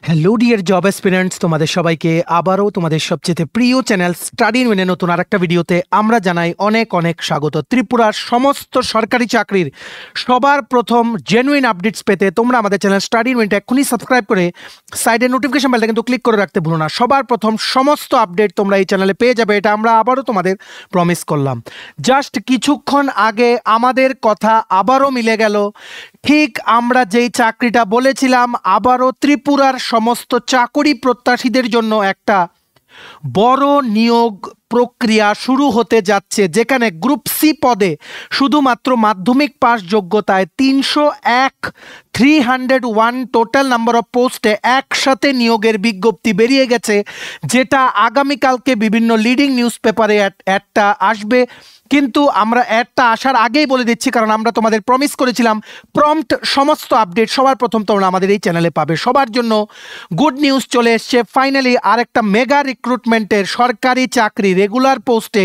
Hello dear job aspirants, তোমাদের সবাইকে আবারও তোমাদের সবচেয়ে প্রিয় চ্যানেল স্টাডি ইন উইনে নতুন আরেকটা ভিডিওতে আমরা জানাই অনেক অনেক স্বাগত। ত্রিপুরার সমস্ত সরকারি চাকরির সবার প্রথম জেনুইন আপডেটস পেতে তোমরা আমাদের চ্যানেল স্টাডি ইন উইনটা এক্ষুনি সাবস্ক্রাইব করে সাইডের নোটিফিকেশন বেলটা কিন্তু ক্লিক করে রাখতে ভুলো না। সবার প্রথম সমস্ত আপডেট তোমরা এই চ্যানেলে পেয়ে যাবে, এটা আমরা আবারও তোমাদের প্রমিস করলাম। জাস্ট কিছুক্ষণ আগে আমাদের কথা আবারও মিলে গেল। ঠিক আমরা যেই চাকরিটা বলেছিলাম, আবারও ত্রিপুরার সমস্ত চাকরি প্রত্যাশীদের জন্য একটা বড় নিয়োগ প্রক্রিয়া শুরু হতে যাচ্ছে, যেখানে গ্রুপ সি পদে শুধুমাত্র মাধ্যমিক পাস যোগ্যতায় 301 টোটাল নাম্বার অফ পোস্টে একসাথে নিয়োগের বিজ্ঞপ্তি বেরিয়ে গেছে, যেটা আগামীকালকে বিভিন্ন লিডিং নিউজ পেপারে অ্যাডটা আসবে। কিন্তু আমরা অ্যাডটা আসার আগেই বলে দিচ্ছি, কারণ আমরা তোমাদের প্রমিস করেছিলাম প্রম্পট সমস্ত আপডেট সবার প্রথম তোমরা আমাদের এই চ্যানেলে পাবে। সবার জন্য গুড নিউজ চলে এসছে, ফাইনালি আরেকটা মেগা রিক্রুটমেন্টের সরকারি চাকরি রেগুলার পোস্টে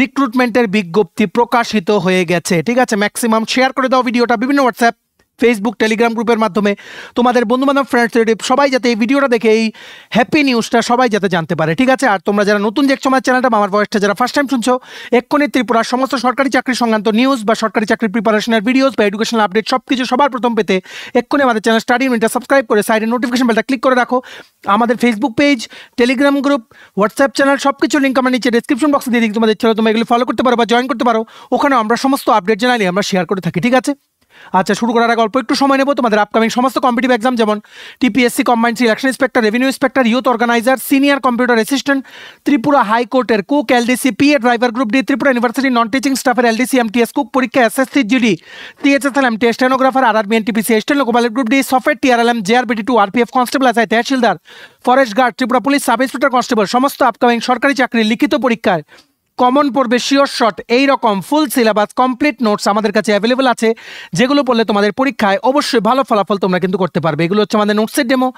রিক্রুটমেন্টের বিজ্ঞপ্তি প্রকাশিত হয়ে গেছে। ঠিক আছে, ম্যাক্সিমাম শেয়ার করে দাও ভিডিওটা বিভিন্ন হোয়াটসঅ্যাপ, ফেসবুক, টেলিগ্রাম গ্রুপের মাধ্যমে তোমাদের বন্ধুবান্ধব, ফ্রেন্ডস, রিলেটিভ সবাই যাতে এই ভিডিওটা দেখে এই হ্যাপি নিউজটা সবাই যাতে জানতে পারে। ঠিক আছে, আর তোমরা যারা নতুন দেখছো আমার চ্যানেলটা বা আমার ভয়েসটা যারা ফার্স্ট টাইম শুনছো, এক্ষুনি ত্রিপুরার সমস্ত সরকারি চাকরি সংক্রান্ত নিউজ বা সরকারি চাকরির প্রিপারেশনের ভিডিওস বা এডুকেশনাল আপডেট সব কিছু সবার প্রথম পেতে এক্ষুনি আমাদের চ্যানেল স্টাডি ইনটা সাবস্ক্রাইব করে সাইডে নোটিফিকেশন বেলটা ক্লিক করে রাখো। আমাদের Facebook page, Telegram group, WhatsApp channel সব কিছু লিঙ্ক আমরা নিচে ডেসক্রিপশন বক্সে দিয়ে দিই, তোমাদের ছেলে তোমরা এগুলো ফলো করতে পারো বা জয়েন করতে পারো। ওখানে আমরা সমস্ত আপডেট জানালি আমরা শেয়ার করে থাকি। ঠিক আছে, আচ্ছা শুরু করার আগে অল্প একটু সময় নেব। তোমাদের আপকামিং সমস্ত কম্পিটিভ এক্সাম যেমন TPSC combined selection inspector, revenue inspector, youth organiser, senior computer assistant, Tripura হাইকোর্টের cook, LDC, PA driver, group D, Tripura university non teaching স্টাফের এলডিসি, এমটিএস কুক পরীক্ষা, SSC GD, THSL, MTS stenographer, RRB, NTPC, eastern loco pilot, group D, software, TRLM, জেআরবিটি2, RPF, constable, SI, tehsildar, forest guard, Tripura police sub inspector, constable সমস্ত upcoming সরকারি চাকরির লিখিত পরীক্ষায় common পড়বে sure shot এইরকম ফুল সিলেবাস কমপ্লিট নোটস আমাদের কাছে অ্যাভেলেবল আছে, যেগুলো পড়লে তোমাদের পরীক্ষায় অবশ্যই ভালো ফলাফল তোমরা কিন্তু করতে পারবে। এগুলো হচ্ছে আমাদের নোটসের ডেমো।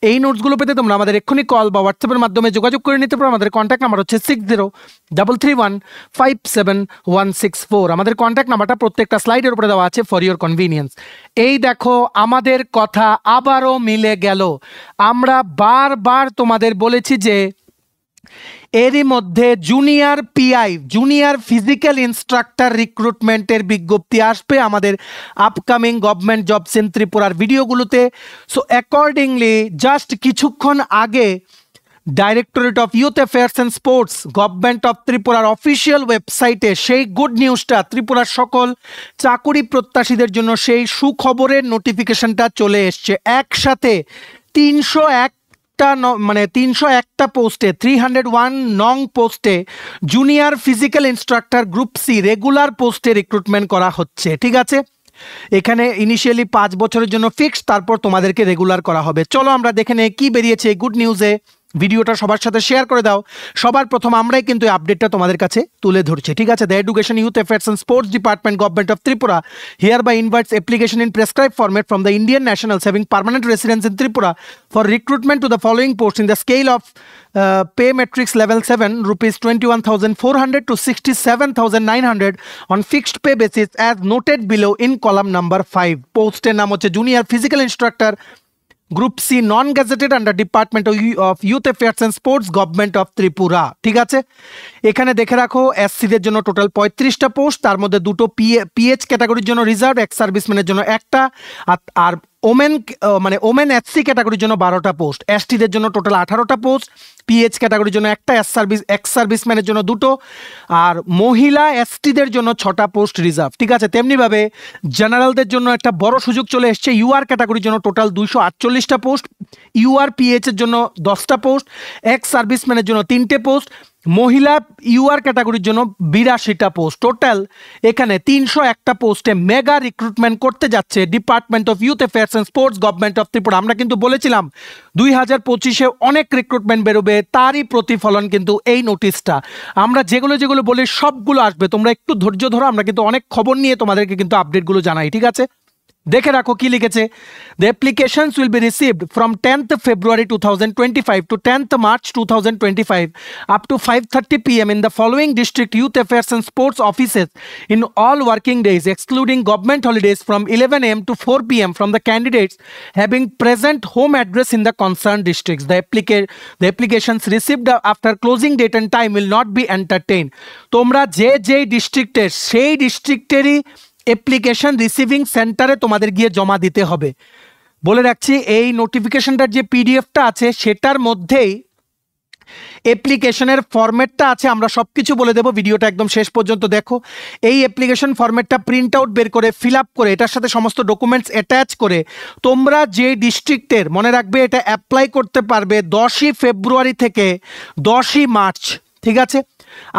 এই নোটসগুলো পেতে তোমরা আমাদের এক্ষুনি কল বা হোয়াটসঅ্যাপের মাধ্যমে যোগাযোগ করে নিতে পারো। আমাদের কন্ট্যাক্ট নাম্বার হচ্ছে 6033157164। আমাদের কন্ট্যাক্ট নাম্বারটা প্রত্যেকটা স্লাইডের উপরে দেওয়া আছে ফর ইওর কনভিনিয়েন্স। এই দেখো আমাদের কথা আবারও মিলে গেল। আমরা বারবার তোমাদের বলেছি যে এরই মধ্যে junior PI, junior physical instructor রিক্রুটমেন্টের বিজ্ঞপ্তি আসবে আমাদের আপকামিং গভর্নমেন্ট জবস ইন ত্রিপুরার ভিডিওগুলোতে। সো অ্যাকর্ডিংলি জাস্ট কিছুক্ষণ আগে directorate of youth affairs and sports government of ত্রিপুরার অফিসিয়াল ওয়েবসাইটে সেই গুড নিউজটা, ত্রিপুরার সকল চাকুরি প্রত্যাশীদের জন্য সেই সুখবরের নোটিফিকেশনটা চলে এসছে। একসাথে 301টা পোস্টে 301 নং পোস্টে junior physical instructor group C regular পোস্টে রিক্রুটমেন্ট করা হচ্ছে। ঠিক আছে, এখানে ইনিশিয়ালি 5 বছরের জন্য ফিক্সড, তারপর তোমাদেরকে রেগুলার করা হবে। চলো আমরা দেখে নেই কি বেরিয়েছে এই গুড নিউজে। ভিডিওটা সবার সাথে শেয়ার করে দাও। সবার প্রথম আমরাই কিন্তু এই আপডেটটা তোমাদের কাছে তুলে ধরছি। ঠিক আছে, the education, youth affairs and sports department government of Tripura hereby invites application in prescribed format from the Indian nationals having permanent residence in Tripura for recruitment to the following posts in the scale of pay matrix level 7 rupees 21,400 to 67,900 on fixed pay basis as noted below in column number 5. পোস্টের নাম হচ্ছে junior physical instructor group C non gazetted under department of youth affairs and sports government of Tripura. ঠিক আছে, এখানে দেখে রাখো এসসিদের জন্য total 35টা post, তার মধ্যে 2টো পিএইচ ক্যাটাগরির জন্য রিজার্ভ, এক্স সার্ভিসম্যানের জন্য একটা, আর ওমেন এসসি ক্যাটাগরির জন্য 12টা পোস্ট, এসটিদের জন্য টোটাল 18টা পোস্ট, পিএইচ ক্যাটাগরির জন্য একটা, এক্স সার্ভিসম্যানের জন্য 2টো, আর মহিলা এসটিদের জন্য 6টা পোস্ট রিজার্ভ। ঠিক আছে, তেমনিভাবে জেনারেলদের জন্য একটা বড় সুযোগ চলে এসছে। ইউআর ক্যাটাগরির জন্য টোটাল 248টা পোস্ট, ইউআর পিএইচের জন্য 10টা পোস্ট, এক্স সার্ভিসম্যানের জন্য 3টে পোস্ট, মহিলা ইউআর ক্যাটাগরির জন্য 82টা পোস্ট। টোটাল এখানে 301টা পোস্টে মেগা রিক্রুটমেন্ট করতে যাচ্ছে department of youth affairs and sports government of Tripura. আমরা কিন্তু বলেছিলাম 2025-এ অনেক রিক্রুটমেন্ট বেরোবে, তারই প্রতিফলন কিন্তু এই নোটিশটা। আমরা যেগুলো বলি সবগুলো আসবে, তোমরা একটু ধৈর্য ধরো। আমরা কিন্তু অনেক খবর নিয়ে তোমাদেরকে কিন্তু আপডেটগুলো জানাই। ঠিক আছে, দেখে রাখো কি লিখেছে, the applications will be received from 10th February 2025 to 10th March 2025 up to 5:30 p.m. in the following district youth affairs and sports offices in all working days excluding government holidays from 11 a.m. to 4 p.m. from the candidates having present home address in the concerned districts. The applications received after closing date and time will not be entertained. তোমরা যে ডিস্ট্রিক্টের সেই ডিস্ট্রিক্টেরই application receiving সেন্টারে তোমাদের গিয়ে জমা দিতে হবে। বলে রাখছি এই নোটিফিকেশনটার যে পিডিএফটা আছে সেটার মধ্যেই অ্যাপ্লিকেশনের ফরম্যাটটা আছে, আমরা সব কিছু বলে দেবো, ভিডিওটা একদম শেষ পর্যন্ত দেখো। এই অ্যাপ্লিকেশন ফরম্যাটটা প্রিন্ট আউট বের করে ফিল আপ করে এটার সাথে সমস্ত ডকুমেন্টস অ্যাটাচ করে তোমরা যে ডিস্ট্রিক্টের, মনে রাখবে এটা অ্যাপ্লাই করতে পারবে 10ই ফেব্রুয়ারি থেকে 10ই মার্চ, ঠিক আছে?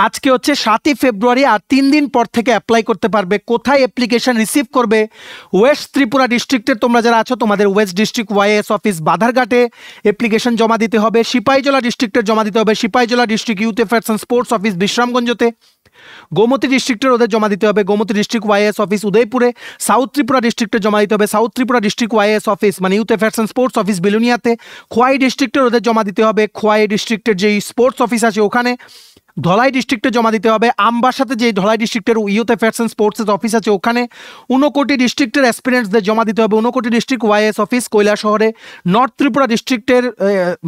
আজকে হচ্ছে 7ই ফেব্রুয়ারি, আর 3 দিন পর থেকে অ্যাপ্লাই করতে পারবে। কোথায় অ্যাপ্লিকেশন রিসিভ করবে? ওয়েস্ট ত্রিপুরা ডিস্ট্রিক্টের তোমরা যারা আছো তোমাদের ওয়েস্ট ডিস্ট্রিক্ট ওয়াইএস অফিস বাধারঘাটে অ্যাপ্লিকেশন জমা দিতে হবে। সিপাহীজলা ডিস্ট্রিক্টের জমা দিতে হবে Sepahijala district youth affairs and sports office বিশ্রামগঞ্জতে। গোমতী ডিস্ট্রিক্টের ওদের জমা দিতে হবে গোমতী ডিস্ট্রিক্ট ওয়াইএস অফিস উদয়পুরে। সাউথ ত্রিপুরা ডিস্ট্রিক্টের জমা দিতে হবে south Tripura district YS office মানে youth affairs and sports office বিলুনিয়াতে। খোয়াই ডিস্ট্রিক্টের ওদের জমা দিতে হবে খোয়াই ডিস্ট্রিক্টের যেই স্পোর্টস অফিস আছে ওখানে। ধলাই ডিস্ট্রিক্টে জমা দিতে হবে আমবাসাতে যে ধলাই ডিস্ট্রিক্টের youth affairs and sports office আছে ওখানে। ঊনকোটি ডিস্ট্রিক্টের অ্যাসপিরেন্টসদের জমা দিতে হবে ঊনকোটি ডিস্ট্রিক্ট ওয়াইএস অফিস কৈলাসহরে। নর্থ ত্রিপুরা ডিস্ট্রিক্টের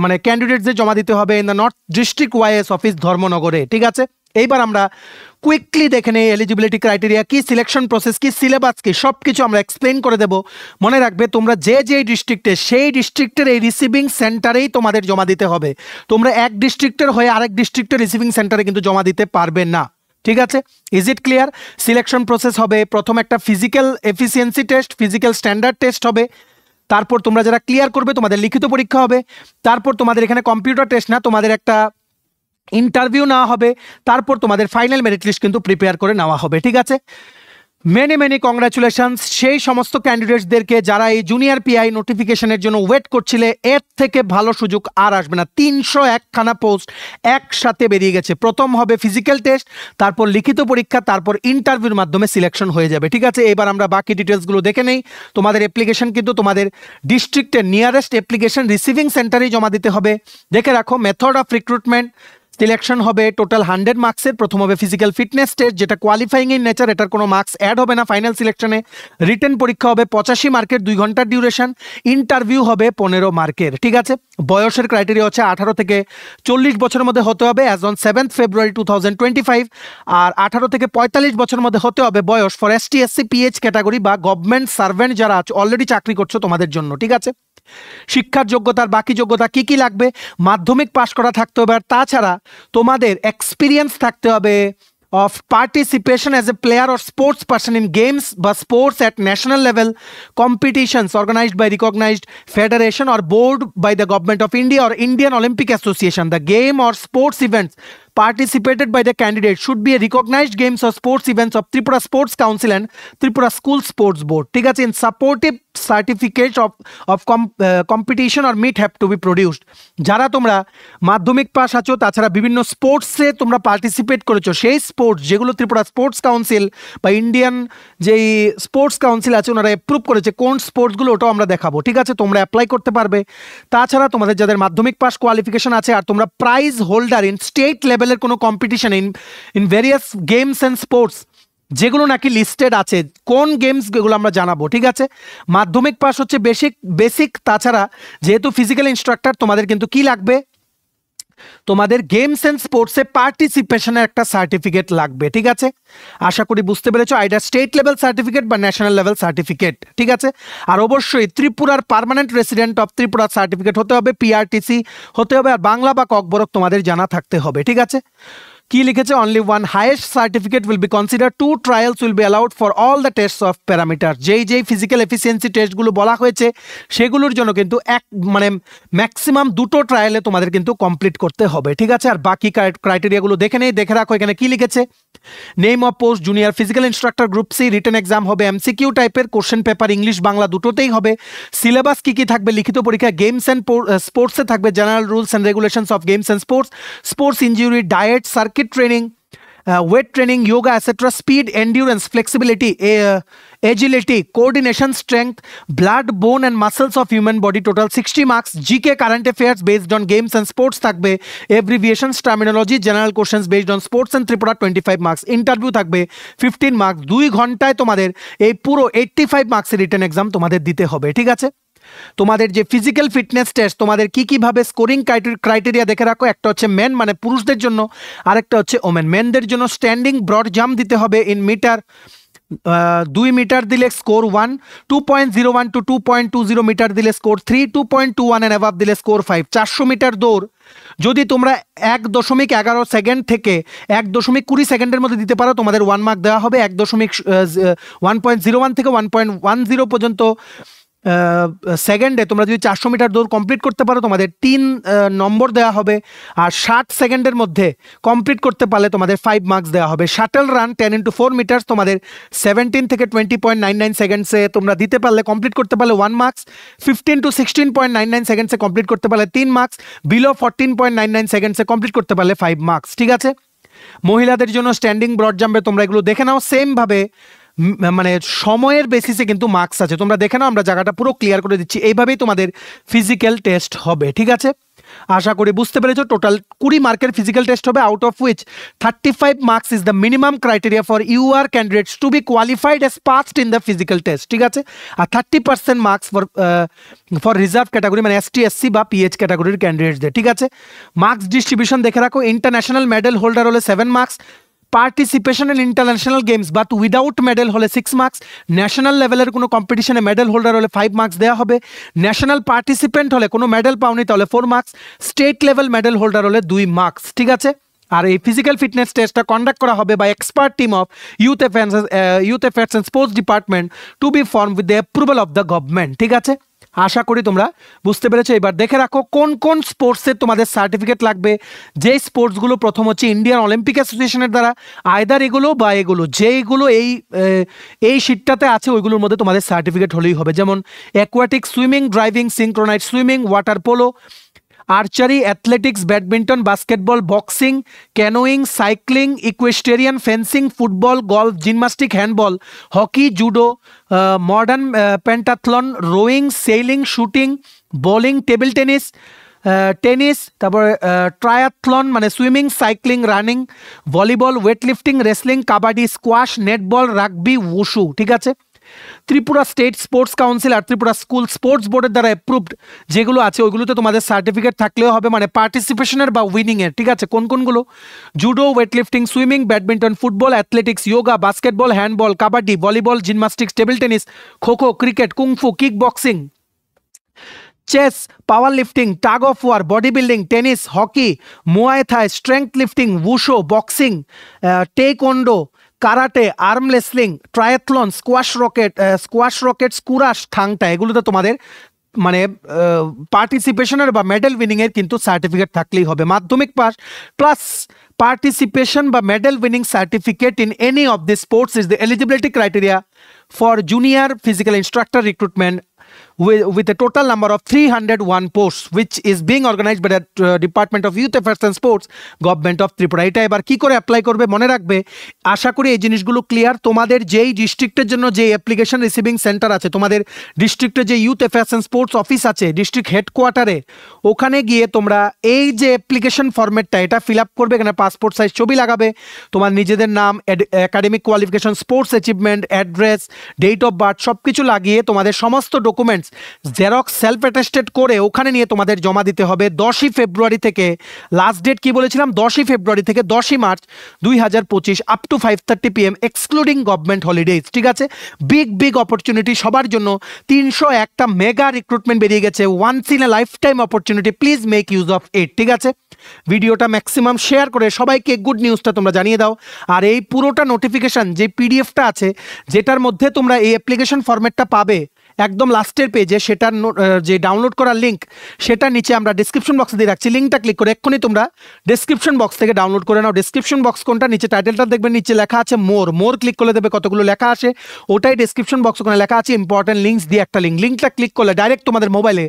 মানে ক্যান্ডিডেটসদের জমা দিতে হবে in the north district YS office ধর্মনগরে, ঠিক আছে? এইবার আমরা কুইকলি দেখে নেই এলিজিবিলিটি ক্রাইটেরিয়া কি, সিলেকশন প্রসেস কি, সিলেবাস কি, সব কিছু আমরা এক্সপ্লেন করে দেব। মনে রাখবে তোমরা যে ডিস্ট্রিক্টে সেই ডিস্ট্রিক্টের এই রিসিভিং সেন্টারেই তোমাদের জমা দিতে হবে। তোমরা এক ডিস্ট্রিক্টের হয়ে আরেক ডিস্ট্রিক্টের রিসিভিং সেন্টারে কিন্তু জমা দিতে পারবে না, ঠিক আছে? Is it clear? Selection process হবে, প্রথম একটা physical efficiency test, physical standard test হবে। তারপর তোমরা যারা ক্লিয়ার করবে তোমাদের লিখিত পরীক্ষা হবে। তারপর তোমাদের এখানে কম্পিউটার টেস্ট না, তোমাদের একটা ইন্টারভিউ নেওয়া হবে। তারপর তোমাদের ফাইনাল মেরিট লিস্ট কিন্তু প্রিপেয়ার করে নেওয়া হবে, ঠিক আছে? মেনি কংগ্রাচুলেশনস সেই সমস্ত ক্যান্ডিডেটসদেরকে যারা এই জুনিয়র পিআই নোটিফিকেশনের জন্য ওয়েট করছিলে। এর থেকে ভালো সুযোগ আর আসবে না। 301খানা পোস্ট একসাথে বেরিয়ে গেছে। প্রথম হবে ফিজিক্যাল টেস্ট, তারপর লিখিত পরীক্ষা, তারপর ইন্টারভিউর মাধ্যমে সিলেকশন হয়ে যাবে, ঠিক আছে? এবার আমরা বাকি ডিটেলসগুলো দেখে নেই। তোমাদের অ্যাপ্লিকেশন কিন্তু তোমাদের ডিস্ট্রিক্টের নিয়ারেস্ট অ্যাপ্লিকেশন রিসিভিং সেন্টারেই জমা দিতে হবে। দেখে রাখো মেথড অফ রিক্রুটমেন্ট। সিলেকশন হবে টোটাল 100 মার্কসের। প্রথম হবে ফিজিক্যাল ফিটনেস টেস্ট, যেটা কোয়ালিফাইং ইন নেচার, এটার কোনো মার্কস অ্যাড হবে না ফাইনাল সিলেকশনে। রিটেন পরীক্ষা হবে 85 মার্কের, 2 ঘন্টার ডিউরেশন। ইন্টারভিউ হবে 15 মার্কের, ঠিক আছে? বয়সের ক্রাইটেরিয়া হচ্ছে 18 থেকে 40 বছরের মধ্যে হতে হবে অ্যাজ অন 7th February 2025, আর 18 থেকে 45 বছরের মধ্যে হতে হবে বয়স for ST SC PH category বা গভর্নমেন্ট সার্ভেন্ট যারা অলরেডি চাকরি করছো তোমাদের জন্য, ঠিক আছে? শিক্ষার যোগ্যতার বাকি যোগ্যতা কি কি লাগবে? মাধ্যমিক পাশ করা থাকতে হবে, আর তাছাড়া তোমাদের এক্সপিরিয়েন্স থাকতে হবে of participation as a player or sports person in games বা sports at national level competitions organized by recognized federation or board by the government of India or Indian Olympic Association. The game or sports events participated by the candidate should be a recognized games or sports events of Tripura Sports Council and Tripura School Sports Board, ঠিক আছে? In supportive certificate of competition or meet have to be produced. যারা তোমরা মাধ্যমিক pass আছো তাছাড়া বিভিন্ন স্পোর্টসে তোমরা participate করেছো, সেই স্পোর্টস যেগুলো ত্রিপুরা স্পোর্টস কাউন্সিল বা ইন্ডিয়ান যেই স্পোর্টস কাউন্সিল আছে ওনারা অ্যাপ্রুভ করেছে কোন স্পোর্টসগুলো, ওটাও আমরা দেখাবো, ঠিক আছে? তোমরা অ্যাপ্লাই করতে পারবে। তাছাড়া তোমাদের যাদের মাধ্যমিক পাস কোয়ালিফিকেশন আছে আর তোমরা প্রাইজ হোল্ডার ইন স্টেট লেভেলের কোনো competition in various games and sports যেগুলো নাকি লিস্টেড আছে, কোন গেমস এগুলো আমরা জানাবো, ঠিক আছে? মাধ্যমিক পাস হচ্ছে বেসিক। তাছাড়া যেহেতু ফিজিক্যাল ইনস্ট্রাক্টর তোমাদের কিন্তু কি লাগবে, তোমাদের গেমস এন্ড স্পোর্টসে পার্টিসিপেশনের একটা সার্টিফিকেট লাগবে, ঠিক আছে? আশা করি বুঝতে পেরেছো, আইডার স্টেট লেভেল সার্টিফিকেট বা ন্যাশনাল লেভেল সার্টিফিকেট, ঠিক আছে? আর অবশ্যই ত্রিপুরার permanent resident of Tripura certificate হতে হবে, PRTC হতে হবে, আর বাংলা বা ককবরক তোমাদের জানা থাকতে হবে, ঠিক আছে? কি লিখেছে? Only one highest certificate will be consider, 2 trials will be allowed for all the tastes of parameter. যেই ফিজিক্যাল এফিসিয়েন্সি টেস্টগুলো বলা হয়েছে সেগুলোর জন্য কিন্তু মানে ম্যাক্সিমাম 2টো ট্রায়ালে তোমাদের কিন্তু কমপ্লিট করতে হবে, ঠিক আছে? আর বাকি ক্রাইটেরিয়াগুলো দেখে নেই, দেখে রাখো এখানে কি লিখেছে। Name of post junior physical instructor group C, written exam হবে MCQ টাইপের, কোশ্চেন পেপার ইংলিশ বাংলা দুটোতেই হবে। সিলেবাস কি কি থাকবে? লিখিত পরীক্ষা গেমস অ্যান্ড স্পোর্টসে থাকবে general rules and regulations of games and sports, sports injury, diet, circuit training, weight training, yoga, etcetera, speed, endurance, flexibility, agility, coordination, strength, blood, bone and muscles of human body, total 60 marks. GK, current affairs based on games and sports থাকবে, abbreviations, terminology, general questions based on sports and Tripura 25 marks. Interview থাকবে 15 marks. 2 ঘন্টায় তোমাদের এই পুরো 85 মার্কসের written exam তোমাদের দিতে হবে, ঠিক আছে। তোমাদের যে ফিজিক্যাল ফিটনেস টেস্ট, তোমাদের কিভাবে স্কোরিং ক্রাইটেরিয়া দেখে রাখো। একটা হচ্ছে মেন মানে পুরুষদের জন্য, আরেকটা হচ্ছে ওমেন। মেনদের জন্য স্ট্যান্ডিং ব্রড জাম্প দিতে হবে ইন মিটার, 2 মিটার দিলে স্কোর 1, 2.01 to 2.20 মিটার দিলে স্কোর 3, 2.21 অ্যান্ড অ্যাবাভ দিলে স্কোর 5। 400 মিটার দৌড় যদি তোমরা 1.11 সেকেন্ড থেকে 1.20 সেকেন্ডের মধ্যে দিতে পারো, তোমাদের 1 মার্ক দেওয়া হবে। 1.01 থেকে 1.10 পর্যন্ত সেকেন্ডে তোমরা যদি 400 মিটার দৌড় কমপ্লিট করতে পারো, তোমাদের 3 নম্বর দেওয়া হবে। আর 60 সেকেন্ডের মধ্যে কমপ্লিট করতে পারলে তোমাদের 5 মার্কস দেওয়া হবে। শাটল রান 10 into 4 মিটার্স তোমাদের 17 থেকে 20.99 সেকেন্ডসে তোমরা দিতে পারলে, কমপ্লিট করতে পারলে 1 মার্কস। 15 to 16.99 সেকেন্ডসে কমপ্লিট করতে পারলে 3 মার্কস। বিলো 14.99 সেকেন্ডসে কমপ্লিট করতে পারলে 5 মার্কস, ঠিক আছে। মহিলাদের জন্য স্ট্যান্ডিং ব্রড জাম্পে তোমরা এগুলো দেখে নাও। সেমভাবে মানে সময়ের বেসিসে কিন্তু মার্কস আছে, তোমরা দেখে নাও, আমরা জায়গাটা পুরো ক্লিয়ার করে দিচ্ছি। এইভাবেই তোমাদের ফিজিক্যাল টেস্ট হবে, ঠিক আছে। আশা করি বুঝতে পেরেছো। টোটাল 20 মার্কের ফিজিক্যাল টেস্ট হবে, out of which 35 marks is the minimum criteria for UR candidates to be qualified as passed in the physical test, ঠিক আছে। আর 30% মার্কস ফর রিজার্ভ ক্যাটাগরি মানে এসটি, এসসি বা পিএইচ ক্যাটাগরির ক্যান্ডিডেটসদের, ঠিক আছে। মার্কস ডিস্ট্রিবিউশন দেখে রাখো। ইন্টারন্যাশনাল মেডেল হোল্ডার হলে 7 marks, participation in international games but without medal হলে 6 মার্কস, ন্যাশনাল লেভেলের কোনো কম্পিটিশনে মেডেল হোল্ডার হলে 5 মার্কস দেওয়া হবে, ন্যাশনাল পার্টিসিপেন্ট হলে কোনো মেডেল পাওনি তাহলে 4 marks, state level medal holder হলে 2 মার্কস, ঠিক আছে। আর এই ফিজিক্যাল ফিটনেস টেস্টটা কন্ডাক্ট করা হবে by expert team of youth affairs and sports department to be form with the approval of the government, ঠিক আছে। আশা করি তোমরা বুঝতে পেরেছো। এবার দেখে রাখো কোন কোন স্পোর্টসের তোমাদের সার্টিফিকেট লাগবে। যেই স্পোর্টসগুলো প্রথম হচ্ছে ইন্ডিয়ান অলিম্পিক অ্যাসোসিয়েশনের দ্বারা আইদার এগুলো বা এগুলো, যেইগুলো এই শিটটাতে আছে ওইগুলোর মধ্যে তোমাদের সার্টিফিকেট হলেই হবে। যেমন অ্যাকোয়াটিক সুইমিং, ড্রাইভিং, synchronised swimming, water polo, archery, athletics, badminton, basketball, boxing, canoeing, cycling, equestrian, fencing, football, golf, gymnastic, handball, hockey, judo, modern pentathlon, rowing, sailing, shooting, bowling, table tennis, tennis, তারপরে triathlon মানে swimming, cycling, running, volleyball, weight lifting, wrestling, kabaddi, squash, netball, rugby, wushu, ঠিক আছে। Tripura state sports council আর Tripura school sports বোর্ডের দ্বারা approved যেগুলো আছে ওইগুলোতে তোমাদের সার্টিফিকেট থাকলেও হবে, মানে পার্টিসিপেশনের বা উইনিংয়ের, ঠিক আছে। কোনগুলো? Judo, weight lifting, swimming, badminton, football, athletics, yoga, basketball, handball, kabaddi, volleyball, gymnastics, table tennis, kho kho, cricket, kung fu, kick boxing, chess, power lifting, tug of war, body building, tennis, hockey, Muay Thai, strength lifting, wushu, boxing, taekwondo, karate, arm wrestling, triathlon, squash racket, স্কুরাশ, থাংটা, এগুলোতে তোমাদের মানে পার্টিসিপেশনের বা medal উইনিংয়ের কিন্তু certificate থাকলেই হবে। মাধ্যমিক pass plus participation বা medal winning certificate in any of the sports is the eligibility criteria for junior physical instructor recruitment with a total number of 301 posts which is being organized by the Department of Youth Affairs and Sports, Government of Tripura। এটা এবার কি করে apply করবে মনে রাখবে। আশা করি এই জিনিসগুলো ক্লিয়ার। তোমাদের যেই ডিস্ট্রিক্টের জন্য যে অ্যাপ্লিকেশন রিসিভিং সেন্টার আছে, তোমাদের ডিস্ট্রিক্টে যে youth affairs and sports office আছে ডিস্ট্রিক্ট হেডকোয়ার্টারে, ওখানে গিয়ে তোমরা এই যে অ্যাপ্লিকেশন ফরম্যাটটা এটা ফিল আপ করবে। এখানে পাসপোর্ট সাইজ ছবি লাগাবে, তোমার নিজেদের নাম, academic qualification, sports achievement, address, date of birth সব কিছু লাগিয়ে তোমাদের সমস্ত ডকুমেন্টস জেরক্স সেলফ অ্যাটেস্টেড করে ওখানে নিয়ে তোমাদের জমা দিতে হবে 10ই ফেব্রুয়ারি থেকে। লাস্ট ডেট কি বলেছিলাম? 10ই ফেব্রুয়ারি থেকে 10ই March 2025 up to 5:30 PM excluding government holidays, ঠিক আছে। বিগ অপরচুনিটি সবার জন্য। 301টা মেগা রিক্রুটমেন্ট বেরিয়ে গেছে, once in a life time opportunity, please make use of it, ঠিক আছে। ভিডিওটা ম্যাক্সিমাম শেয়ার করে সবাইকে গুড নিউজটা তোমরা জানিয়ে দাও। আর এই পুরোটা নোটিফিকেশান যে পিডিএফটা আছে যেটার মধ্যে তোমরা এই অ্যাপ্লিকেশন ফরম্যাটটা পাবে, একদম লাস্টের পেজে সেটার যে ডাউনলোড করার লিঙ্ক সেটা নিচে আমরা ডিসক্রিপশন বক্সে দিয়ে রাখছি। লিঙ্কটা ক্লিক করে এক্ষুনি তোমরা ডিসক্রিপশন বক্স থেকে ডাউনলোড করে নাও। ডিসক্রিপশন বক্স কোনটা? নিচে টাইটেলটা দেখবেন, নিচে লেখা আছে মোর ক্লিক করলে দেবে কতগুলো লেখা আসে, ওটাই ডিসক্রিপশন বক্স। ওখানে লেখা আছে ইম্পর্টেন্ট লিঙ্কস দিয়ে একটা লিঙ্কটা ক্লিক করলে ডাইরেক্ট তোমাদের মোবাইলে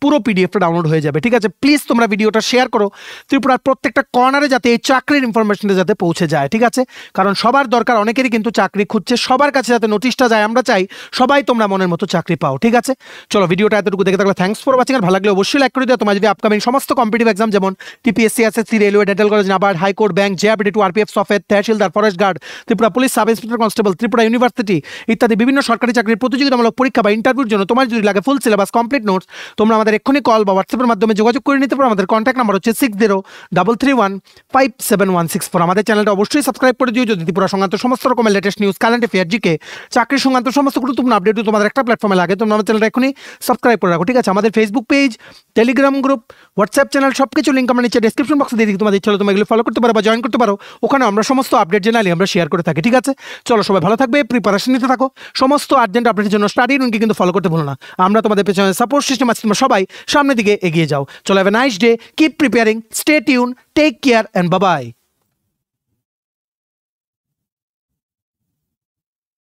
পুরো পিডিএফটা ডাউনলোড হয়ে যাবে। ঠিক আছে, প্লিজ তোমরা ভিডিওটা শেয়ার করো ত্রিপুরার প্রত্যেকটা কর্নারে যাতে এই চাকরির ইনফরমেশনটা যাতে পৌঁছে যায়। ঠিক আছে, কারণ সবার দরকার, অনেকেরই কিন্তু চাকরি খুঁজছে, সবার কাছে যাতে নোটিশটা যায়। আমরা চাই সবাই তোমরা মনের মতো চাকরি পাও। ঠিক আছে, চলো ভিডিওটা এতটুকু দেখে থাকলে থ্যাঙ্কস ফর ওয়াচিং। আর ভালো লাগলে অবশ্যই লাইক করে দিও। তোমার যদি আপকামিং সমস্ত কম্পিটিটিভ এক্সাম যেমন TPSC, SSC, railway, dental college, NABARD, high court, bank, JRPT two, RPF, সফেদ, তহসিলদার, forest guard, Tripura police sub inspector constable, Tripura university ইত্যাদি বিভিন্ন সরকারি চাকরির প্রতিযোগিতামূলক পরীক্ষা বা ইন্টারভিউর জন্য তোমার যদি লাগে ফুল সিলেবাস কমপ্লিট নোটস, তোমরা আমাদের এক্ষুনি কল বা হোয়াটসঅ্যাপের মাধ্যমে যোগাযোগ করে নিতে পারো। আমাদের কন্ট্যাক্ট নাম্বার হচ্ছে 6033157164। আমাদের চ্যানেলটা অবশ্যই সাবস্ক্রাইব করে দিও যদি ত্রিপুরা সংক্রান্ত সমস্ত রকমের latest news, current affair, GK, চাকরি সংক্রান্ত সমস্ত গুরুত্বপূর্ণ আপডেট তোমাদের একটা প্ল্যাটফর্মে লাগে। তোমরা আমাদের চ্যানেলটা এখনই সাবস্ক্রাইব করে রাখো। ঠিক আছে, আমাদের Facebook page, Telegram group, WhatsApp channel সবকিছু লিঙ্ক আমরা নিচে ডেসক্রিপশন বক্সে দিয়ে দিই। তোমাদের ইচ্ছা হলে তোমরা এগুলো ফলো করতে পারো বা জয়েন করতে পারো। ওখানে আমরা সমস্ত আপডেট জেনারেলি আমরা শেয়ার করে থাকি। ঠিক আছে, চলো সবাই ভালো থাকবে, প্রিপারেশন নিতে থাকো। সমস্ত আর্জেন্ট আপডেটের জন্য স্টাডি রুমকে কিন্তু ফলো করতে ভুলো না। আমরা তোমাদের পেছনে সাপোর্ট সিস্টেম আছে, তোমরা সবাই সামনের দিকে এগিয়ে যাও। চলো, have a nice day, keep preparing, stay tune, take care and bye by.